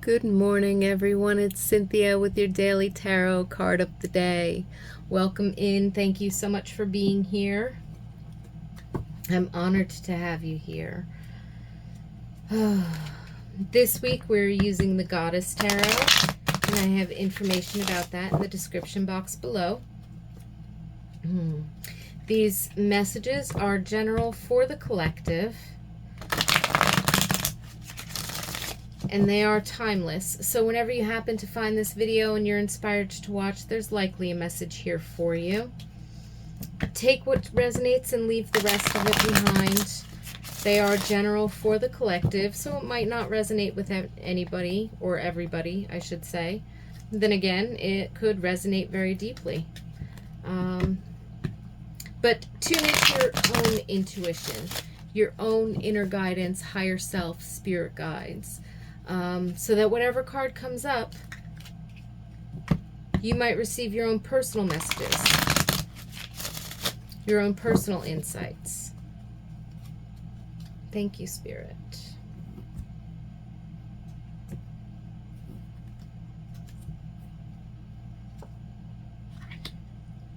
Good morning, everyone. It's Cynthia with your daily tarot card of the day. Welcome in. Thank you so much for being here. I'm honored to have you here. This week we're using the Goddess Tarot, and I have information about that in the description box below. These messages are general for the collective, and they are timeless. So whenever you happen to find this video and you're inspired to watch, there's likely a message here for you. Take what resonates and leave the rest of it behind. They are general for the collective, so it might not resonate with anybody, or everybody, I should say. Then again, it could resonate very deeply. But tune into your own intuition, your own inner guidance, higher self, spirit guides. So that whatever card comes up, you might receive your own personal messages, your own personal insights. Thank you, Spirit.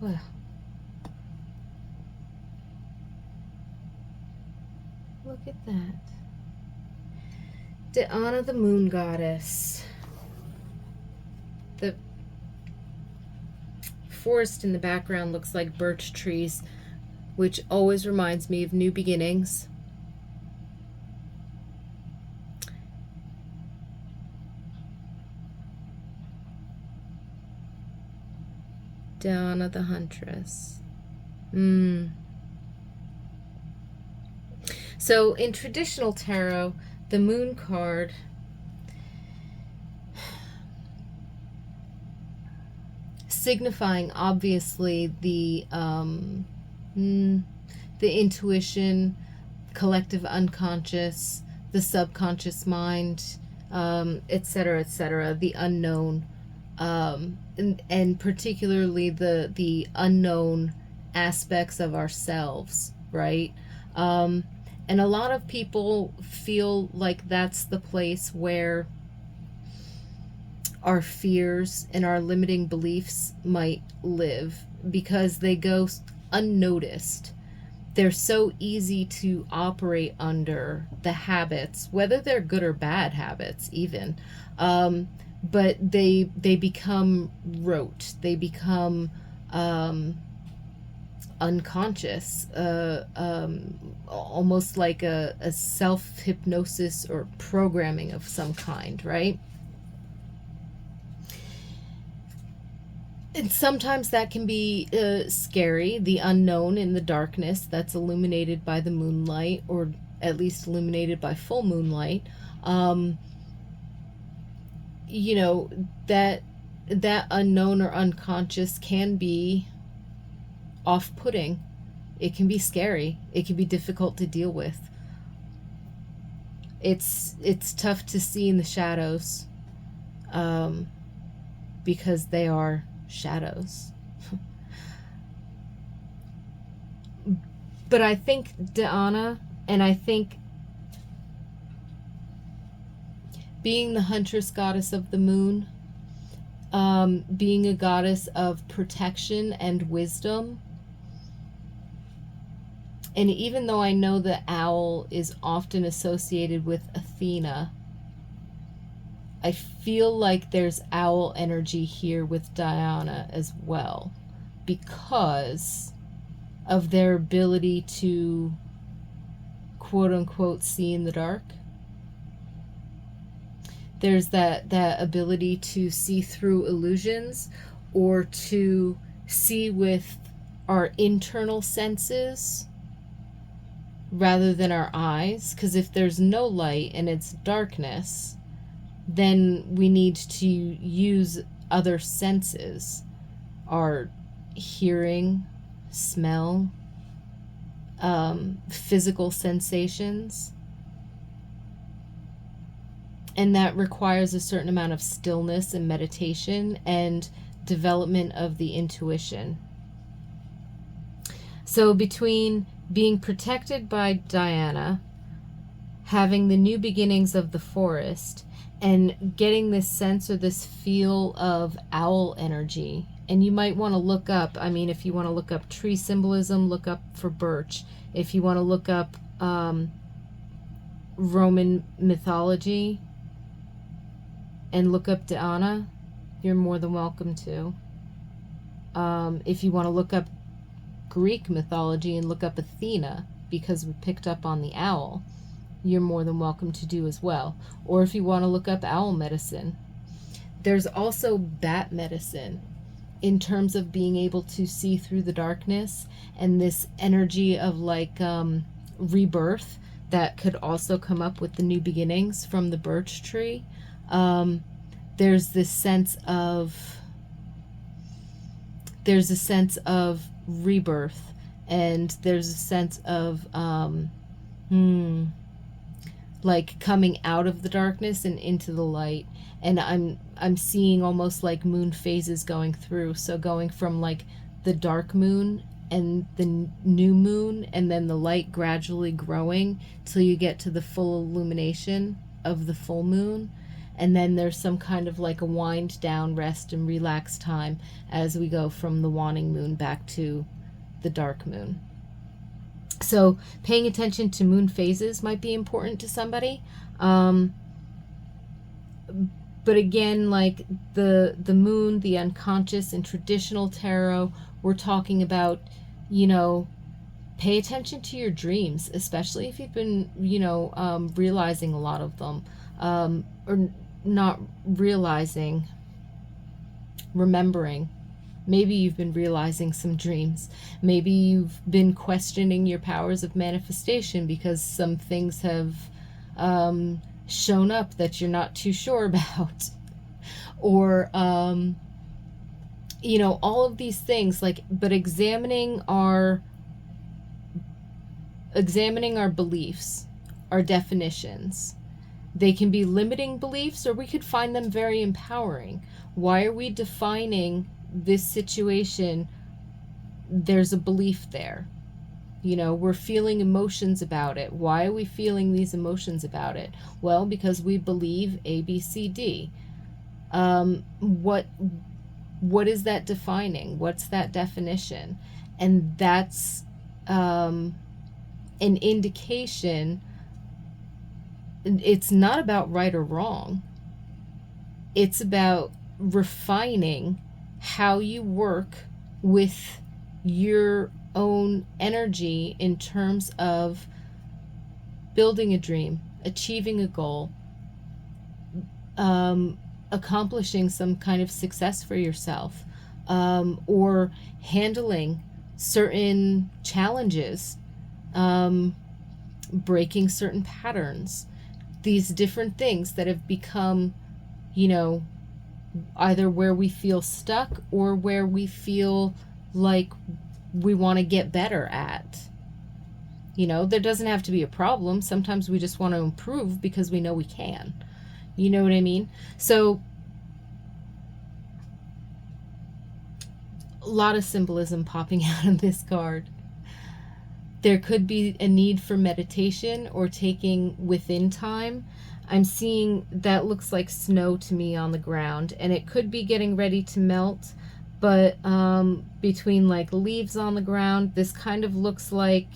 Well, look at that. Diana, the moon goddess. The forest in the background looks like birch trees, which always reminds me of new beginnings. Diana, the huntress. So in traditional tarot, the moon card signifying obviously the intuition, collective unconscious, the subconscious mind, etc., etc., the unknown, and particularly the unknown aspects of ourselves, right? And a lot of people feel like that's the place where our fears and our limiting beliefs might live, because they go unnoticed. They're so easy to operate under, the habits, whether they're good or bad habits even. But they become rote. They become unconscious, almost like a self-hypnosis or programming of some kind, right? And sometimes that can be scary, the unknown in the darkness that's illuminated by the moonlight, or at least illuminated by full moonlight. You know, that unknown or unconscious can be off-putting. It can be scary. It can be difficult to deal with. It's tough to see in the shadows, because they are shadows. But I think Diana, and I think being the huntress goddess of the moon, being a goddess of protection and wisdom, and even though I know the owl is often associated with Athena, I feel like there's owl energy here with Diana as well, because of their ability to quote-unquote see in the dark. There's that ability to see through illusions, or to see with our internal senses rather than our eyes. Because if there's no light and it's darkness, then we need to use other senses, our hearing, smell, physical sensations. And that requires a certain amount of stillness and meditation and development of the intuition. So between being protected by Diana, having the new beginnings of the forest, and getting this sense or this feel of owl energy. And you might want to look up, I mean, if you want to look up tree symbolism, look up for birch. If you want to look up Roman mythology and look up Diana, you're more than welcome to. If you want to look up Greek mythology and look up Athena, because we picked up on the owl, you're more than welcome to do as well. Or if you want to look up owl medicine. There's also bat medicine in terms of being able to see through the darkness, and this energy of like rebirth that could also come up with the new beginnings from the birch tree. There's this sense of rebirth, and there's a sense of like coming out of the darkness and into the light. And I'm seeing almost like moon phases going through, so going from like the dark moon and the new moon, and then the light gradually growing till you get to the full illumination of the full moon. And then there's some kind of like a wind down, rest and relax time as we go from the waning moon back to the dark moon. So paying attention to moon phases might be important to somebody. But again, like the moon, the unconscious, in traditional tarot, we're talking about, you know, pay attention to your dreams, especially if you've been, you know, realizing a lot of them, or not realizing, remembering. Maybe you've been realizing some dreams. Maybe you've been questioning your powers of manifestation because some things have shown up that you're not too sure about. Or, you know, all of these things, like, but examining our beliefs, our definitions. They can be limiting beliefs, or we could find them very empowering. Why are we defining this situation? There's a belief there. You know, we're feeling emotions about it. Why are we feeling these emotions about it? Well, because we believe A, B, C, D. What is that defining? What's that definition? And that's an indication. It's not about right or wrong. It's about refining how you work with your own energy in terms of building a dream, achieving a goal, accomplishing some kind of success for yourself, or handling certain challenges, breaking certain patterns. These different things that have become, you know, either where we feel stuck or where we feel like we want to get better at. You know, there doesn't have to be a problem. Sometimes we just want to improve because we know we can. You know what I mean? So a lot of symbolism popping out of this card. There could be a need for meditation or taking within time. I'm seeing that looks like snow to me on the ground, and it could be getting ready to melt, but between like leaves on the ground, this kind of looks like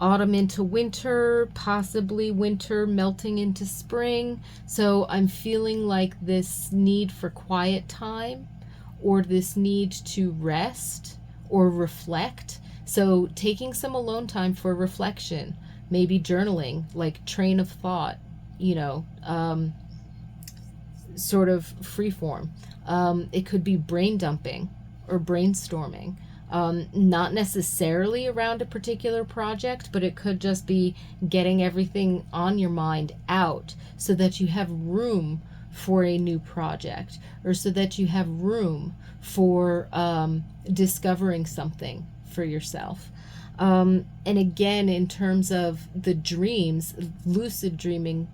autumn into winter, possibly winter melting into spring. So I'm feeling like this need for quiet time, or this need to rest or reflect. So taking some alone time for reflection, maybe journaling, like train of thought, you know, sort of free form. It could be brain dumping or brainstorming, not necessarily around a particular project, but it could just be getting everything on your mind out so that you have room for a new project, or so that you have room for discovering something for yourself. And again, in terms of the dreams, lucid dreaming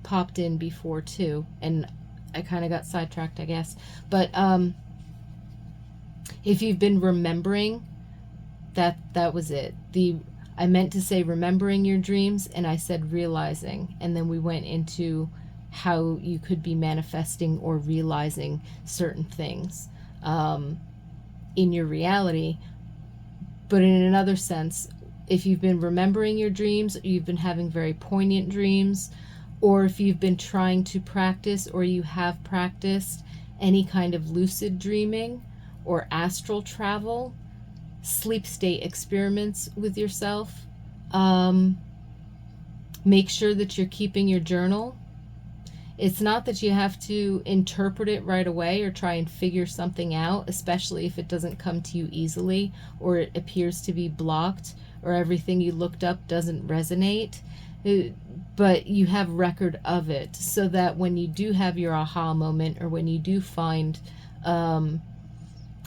popped in before too, and I kind of got sidetracked, I guess. But if you've been remembering, that was it. I meant to say remembering your dreams, and I said realizing. And then we went into how you could be manifesting or realizing certain things in your reality. But in another sense, if you've been remembering your dreams, you've been having very poignant dreams, or if you've been trying to practice or you have practiced any kind of lucid dreaming or astral travel, sleep state experiments with yourself, make sure that you're keeping your journal. It's not that you have to interpret it right away or try and figure something out, especially if it doesn't come to you easily or it appears to be blocked or everything you looked up doesn't resonate. But you have record of it so that when you do have your aha moment or when you do find an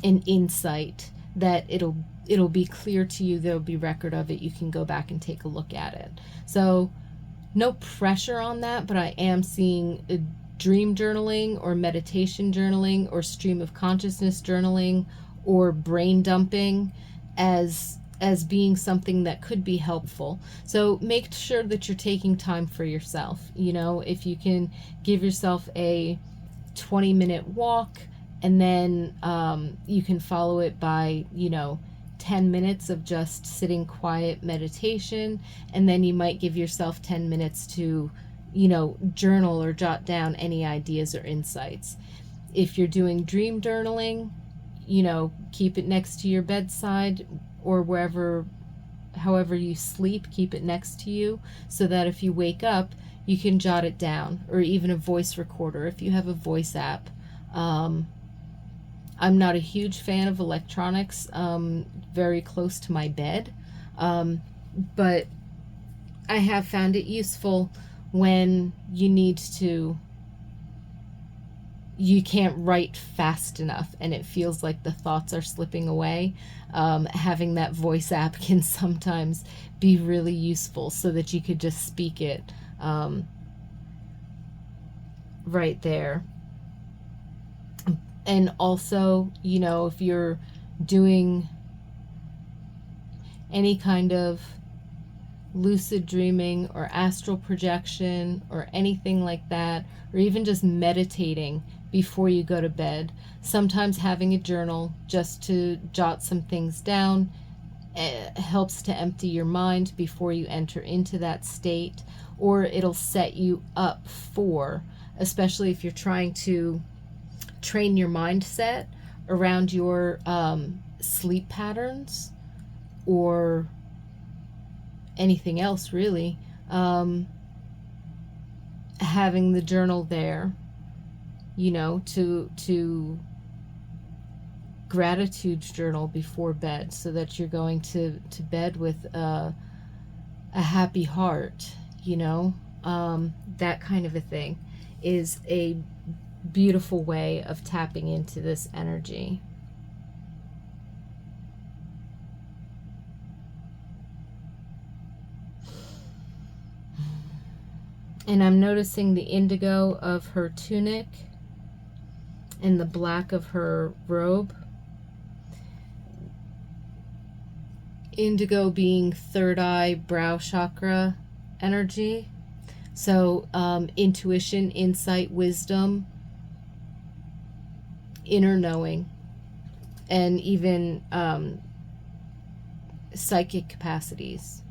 insight, that it'll be clear to you, there'll be record of it, you can go back and take a look at it. So no pressure on that, but I am seeing a dream journaling or meditation journaling or stream of consciousness journaling or brain dumping as being something that could be helpful. So make sure that you're taking time for yourself. You know, if you can give yourself a 20-minute walk and then you can follow it by, 10 minutes of just sitting quiet meditation, and then you might give yourself 10 minutes to, journal or jot down any ideas or insights. If you're doing dream journaling, keep it next to your bedside or however you sleep, keep it next to you so that if you wake up, you can jot it down, or even a voice recorder if you have a voice app. I'm not a huge fan of electronics very close to my bed, but I have found it useful when you can't write fast enough and it feels like the thoughts are slipping away. Having that voice app can sometimes be really useful so that you could just speak it right there. And also, if you're doing any kind of lucid dreaming or astral projection or anything like that, or even just meditating before you go to bed, sometimes having a journal just to jot some things down helps to empty your mind before you enter into that state, or it'll set you up for, especially if you're trying to train your mindset around your sleep patterns or anything else really, having the journal there, to gratitude journal before bed so that you're going to bed with a happy heart, that kind of a thing is a beautiful way of tapping into this energy. And I'm noticing the indigo of her tunic and the black of her robe. Indigo being third eye, brow chakra energy. So intuition, insight, wisdom, inner knowing, and even psychic capacities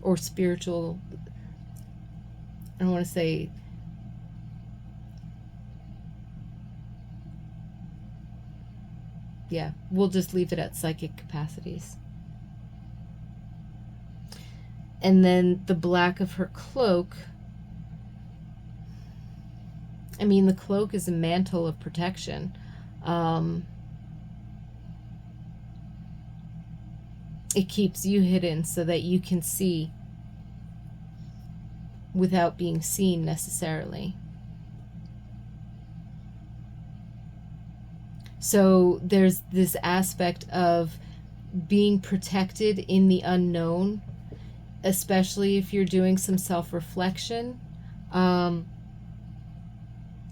or spiritual, I don't want to say, yeah, we'll just leave it at psychic capacities. And then the black of her cloak, the cloak is a mantle of protection. It keeps you hidden so that you can see without being seen necessarily. So there's this aspect of being protected in the unknown, especially if you're doing some self-reflection, and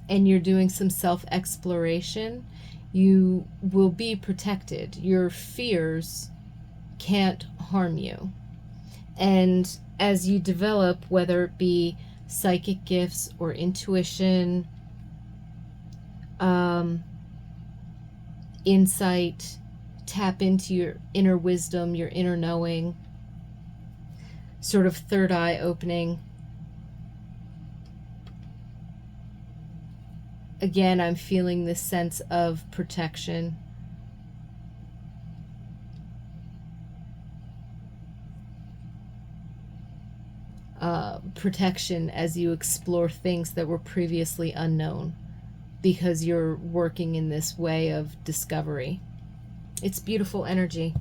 you're doing some self-exploration. You will be protected. Your fears can't harm you. And as you develop, whether it be psychic gifts or intuition, insight, tap into your inner wisdom, your inner knowing, sort of third eye opening. Again, I'm feeling this sense of protection. Protection as you explore things that were previously unknown, because you're working in this way of discovery. It's beautiful energy.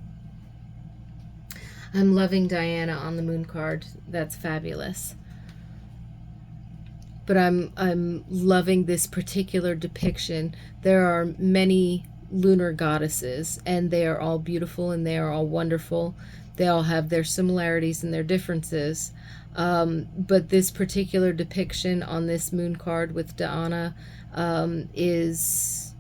I'm loving Diana on the moon card. That's fabulous. But I'm loving this particular depiction. There are many lunar goddesses, and they are all beautiful and they are all wonderful. They all have their similarities and their differences. But this particular depiction on this moon card with Diana is,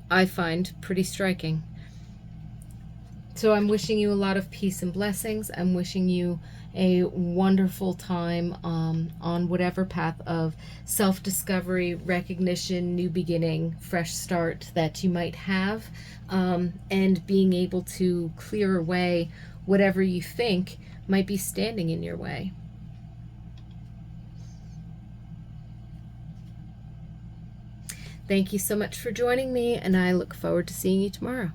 I find, pretty striking. So I'm wishing you a lot of peace and blessings. I'm wishing you a wonderful time on whatever path of self-discovery, recognition, new beginning, fresh start that you might have, and being able to clear away whatever you think might be standing in your way. Thank you so much for joining me, and I look forward to seeing you tomorrow.